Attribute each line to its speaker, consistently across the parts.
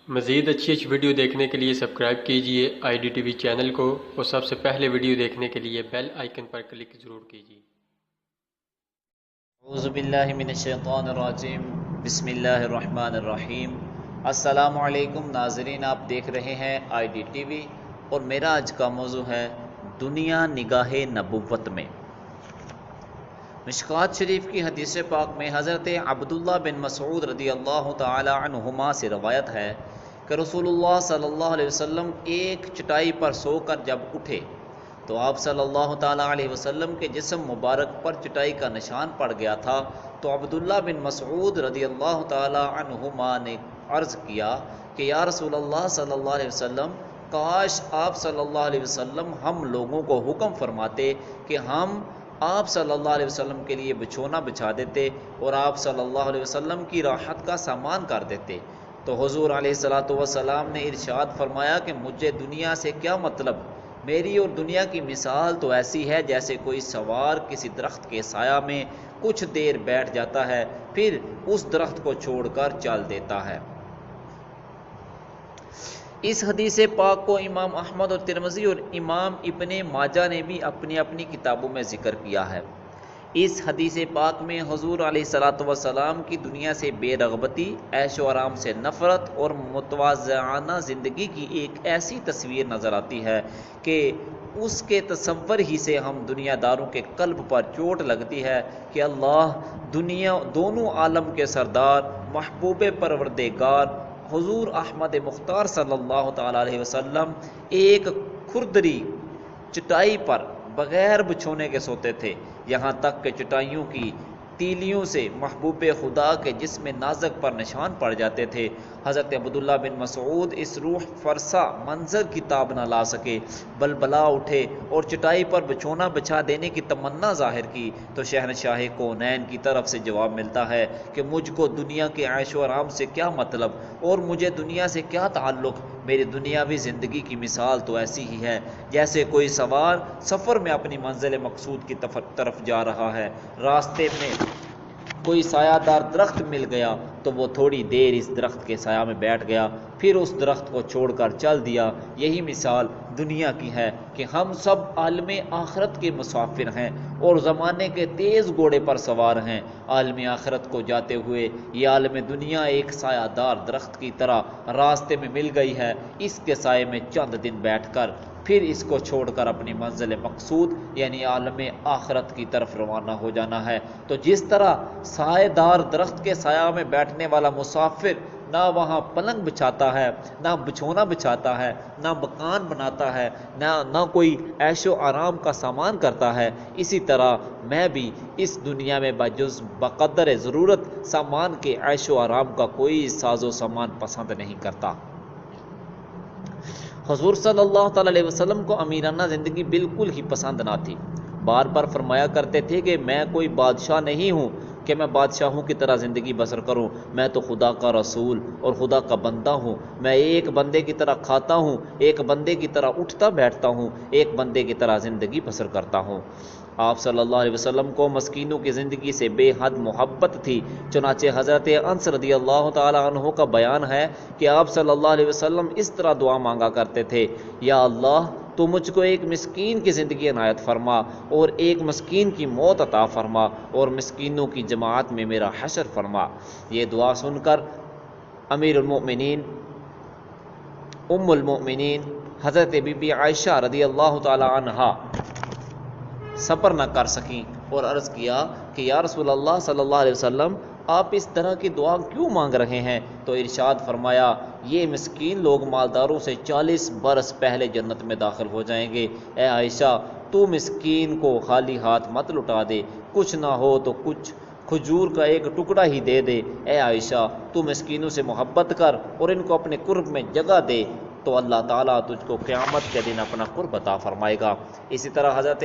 Speaker 1: مزید اچھی ویڈیو دیکھنے کے لیے سبسکرائب کیجیے I D T V channel کو، اور سب سے پہلے ویڈیو دیکھنے کے لیے بیل آئیکن پر کلک ضرور کیجیے۔
Speaker 2: اعوذ باللہ من الشیطان الرجیم، بسم اللہ الرحمن الرحیم۔ السلام علیکم ناظرین، آپ دیکھ رہے ہیں آئی ڈی ٹی وی، اور میرا آج کا موضوع ہے دنیا نگاہ نبوت میں۔ مشکوٰۃ شریف کی حدیث پاک میں حضرت عبداللہ بن مسعود رضی اللہ تعالی عنہما سے روایت ہے کہ رسول اللہ صلی اللہ علیہ وسلم ایک چٹائی پر سو کر جب اٹھے تو آپ صلی اللہ تعالی علیہ وسلم کے جسم مبارک پر چٹائی کا نشان پڑ گیا تھا، تو عبداللہ بن مسعود رضی اللہ تعالی عنہما نے عرض کیا کہ یا رسول اللہ صلی اللہ علیہ وسلم، کاش آپ صلی اللہ علیہ وسلم ہم لوگوں کو حکم فرماتے کہ ہم آپ صلی اللہ علیہ وسلم کے لیے بچھونا بچھا دیتے اور آپ صلی اللہ علیہ وسلم کی راحت کا سامان کر دیتے۔ تو حضور علیہ الصلوۃ والسلام نے ارشاد فرمایا کہ مجھے دنیا سے کیا مطلب، میری اور دنیا کی مثال تو ایسی ہے جیسے کوئی سوار کسی درخت کے سایہ میں کچھ دیر بیٹھ جاتا ہے، پھر اس درخت کو چھوڑ کر چل دیتا ہے۔ اس حدیث پاک کو امام احمد اور ترمذی اور امام ابن ماجہ نے بھی اپنی اپنی کتابوں میں ذکر کیا ہے۔ اس حدیث پاک میں حضور علیہ الصلوۃ والسلام کی دنیا سے بے رغبتی، عیش و آرام سے نفرت اور متواضعانہ زندگی کی ایک ایسی تصویر نظر آتی ہے کہ اس کے تصور ہی سے ہم دنیا داروں کے قلب پر چوٹ لگتی ہے کہ اللہ دنیا دونوں عالم کے سردار، محبوب پروردگار حضور احمد مختار صلی اللہ تعالی علیہ وسلم ایک کھردری چٹائی پر بغیر بچھونے کے سوتے تھے، یہاں تک کہ چٹائیوں کی تیلیوں سے محبوب خدا کے جسم نازک پر نشان پڑ جاتے تھے۔ حضرت عبداللہ بن مسعود اس روح فرسا منظر کی تاب نہ لا سکے، بلبلا اٹھے اور چٹائی پر بچھونا بچھا دینے کی تمنا ظاہر کی، تو شہنشاہ کونین کی طرف سے جواب ملتا ہے کہ مجھ کو دنیا کے عیش و آرام سے کیا مطلب، اور مجھے دنیا سے کیا تعلق، میری دنیاوی زندگی کی مثال تو ایسی ہی ہے جیسے کوئی سوار سفر میں اپنی منزل مقصود کی طرف جا رہا ہے، راستے میں کوئی سایہ دار درخت مل گیا تو وہ تھوڑی دیر اس درخت کے سایہ میں بیٹھ گیا، پھر اس درخت کو چھوڑ کر چل دیا۔ یہی مثال دنیا کی ہے کہ ہم سب عالم آخرت کے مسافر ہیں اور زمانے کے تیز گھوڑے پر سوار ہیں۔ عالم آخرت کو جاتے ہوئے یہ عالم دنیا ایک سایہ دار درخت کی طرح راستے میں مل گئی ہے، اس کے سائے میں چند دن بیٹھ کر پھر اس کو چھوڑ کر اپنی منزل مقصود یعنی عالم آخرت کی طرف روانہ ہو جانا ہے۔ تو جس طرح سایہ دار درخت کے سایہ میں بیٹھنے والا مسافر نہ وہاں پلنگ بچھاتا ہے، نہ بچھونا بچھاتا ہے، نہ مکان بناتا ہے، نہ کوئی عیش و آرام کا سامان کرتا ہے، اسی طرح میں بھی اس دنیا میں بجز بقدر ضرورت سامان کے عیش و آرام کا کوئی ساز و سامان پسند نہیں کرتا۔ حضور صلی اللہ تعالی علیہ وسلم کو امیرانہ زندگی بالکل ہی پسند نہ تھی، بار بار فرمایا کرتے تھے کہ میں کوئی بادشاہ نہیں ہوں کہ میں بادشاہوں کی طرح زندگی بسر کروں، میں تو خدا کا رسول اور خدا کا بندہ ہوں، میں ایک بندے کی طرح کھاتا ہوں، ایک بندے کی طرح اٹھتا بیٹھتا ہوں، ایک بندے کی طرح زندگی بسر کرتا ہوں۔ آپ صلی اللہ علیہ وسلم کو مسکینوں کی زندگی سے بے حد محبت تھی، چنانچہ حضرت انس رضی اللہ تعالی عنہ کا بیان ہے کہ آپ صلی اللہ علیہ وسلم اس طرح دعا مانگا کرتے تھے، یا اللہ تو مجھ کو ایک مسکین کی زندگی عنایت فرما اور ایک مسکین کی موت عطا فرما اور مسکینوں کی جماعت میں میرا حشر فرما۔ یہ دعا سن کر امیر المؤمنین ام المؤمنین حضرت بی بی عائشہ رضی اللہ تعالی عنہا صبر نہ کر سکیں اور عرض کیا کہ یا رسول اللہ صلی اللہ علیہ وسلم، آپ اس طرح کی دعا کیوں مانگ رہے ہیں؟ تو ارشاد فرمایا، یہ مسکین لوگ مالداروں سے 40 برس پہلے جنت میں داخل ہو جائیں گے۔ اے عائشہ، تو مسکین کو خالی ہاتھ مت لٹا دے، کچھ نہ ہو تو کچھ کھجور کا ایک ٹکڑا ہی دے دے۔ اے عائشہ، تو مسکینوں سے محبت کر اور ان کو اپنے قرب میں جگہ دے، تو اللہ تعالیٰ تجھ کو قیامت کے دن اپنا قرب عطا فرمائے گا۔ اسی طرح حضرت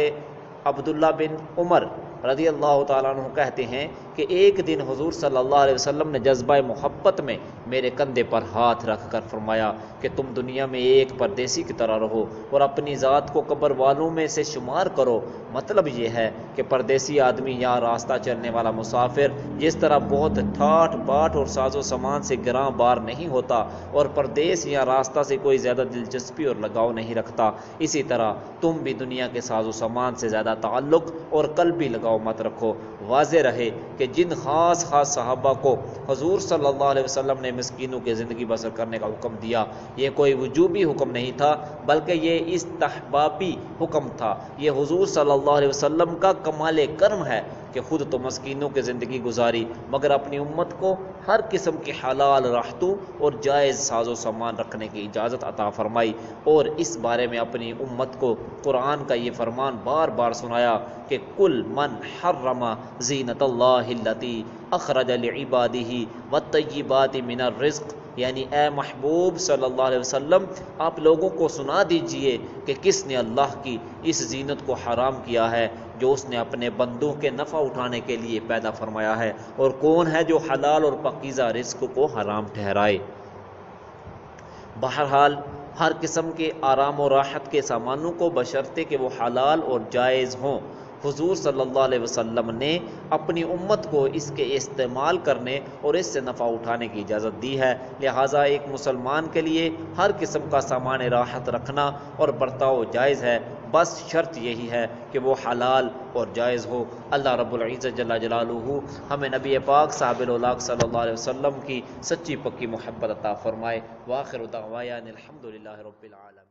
Speaker 2: عبداللہ بن عمر رضی اللہ تعالیٰ عنہ کہتے ہیں کہ ایک دن حضور صلی اللہ علیہ وسلم نے جذبہ محبت میں میرے کندھے پر ہاتھ رکھ کر فرمایا کہ تم دنیا میں ایک پردیسی کی طرح رہو اور اپنی ذات کو قبر والوں میں سے شمار کرو۔ مطلب یہ ہے کہ پردیسی آدمی یا راستہ چلنے والا مسافر جس طرح بہت ٹھاٹ باٹ اور ساز و سامان سے گراں بار نہیں ہوتا اور پردیس یا راستہ سے کوئی زیادہ دلچسپی اور لگاؤ نہیں رکھتا، اسی طرح تم بھی دنیا کے ساز و سامان سے زیادہ تعلق اور قلبی لگاؤ مت رکھو۔ واضح رہے کہ جن خاص صحابہ کو حضور صلی اللہ علیہ وسلم نے مسکینوں کی زندگی بسر کرنے کا حکم دیا، یہ کوئی وجوبی حکم نہیں تھا بلکہ یہ استحبابی حکم تھا۔ یہ حضور صلی اللہ علیہ وسلم کا کمال کرم ہے کہ خود تو مسکینوں کی زندگی گزاری مگر اپنی امت کو ہر قسم کی حلال راحتوں اور جائز ساز و سامان رکھنے کی اجازت عطا فرمائی، اور اس بارے میں اپنی امت کو قرآن کا یہ فرمان بار بار سنایا کہ کل من حرم زینت اللہ التی اخرج لعبادہ والطیبات من الرزق، یعنی اے محبوب صلی اللہ علیہ وسلم آپ لوگوں کو سنا دیجئے کہ کس نے اللہ کی اس زینت کو حرام کیا ہے جو اس نے اپنے بندوں کے نفع اٹھانے کے لیے پیدا فرمایا ہے، اور کون ہے جو حلال اور پاکیزہ رزق کو حرام ٹھہرائے۔ بہرحال ہر قسم کے آرام و راحت کے سامانوں کو بشرطے کہ وہ حلال اور جائز ہوں، حضور صلی اللہ علیہ وسلم نے اپنی امت کو اس کے استعمال کرنے اور اس سے نفع اٹھانے کی اجازت دی ہے۔ لہٰذا ایک مسلمان کے لیے ہر قسم کا سامان راحت رکھنا اور برتاؤ جائز ہے، بس شرط یہی ہے کہ وہ حلال اور جائز ہو۔ اللہ رب العزت جل جلالہ ہمیں نبی پاک صاحب الاولاق صلی اللہ علیہ وسلم کی سچی پکی محبت عطا فرمائے۔ وآخر دعوانا الحمدللہ رب العالمین۔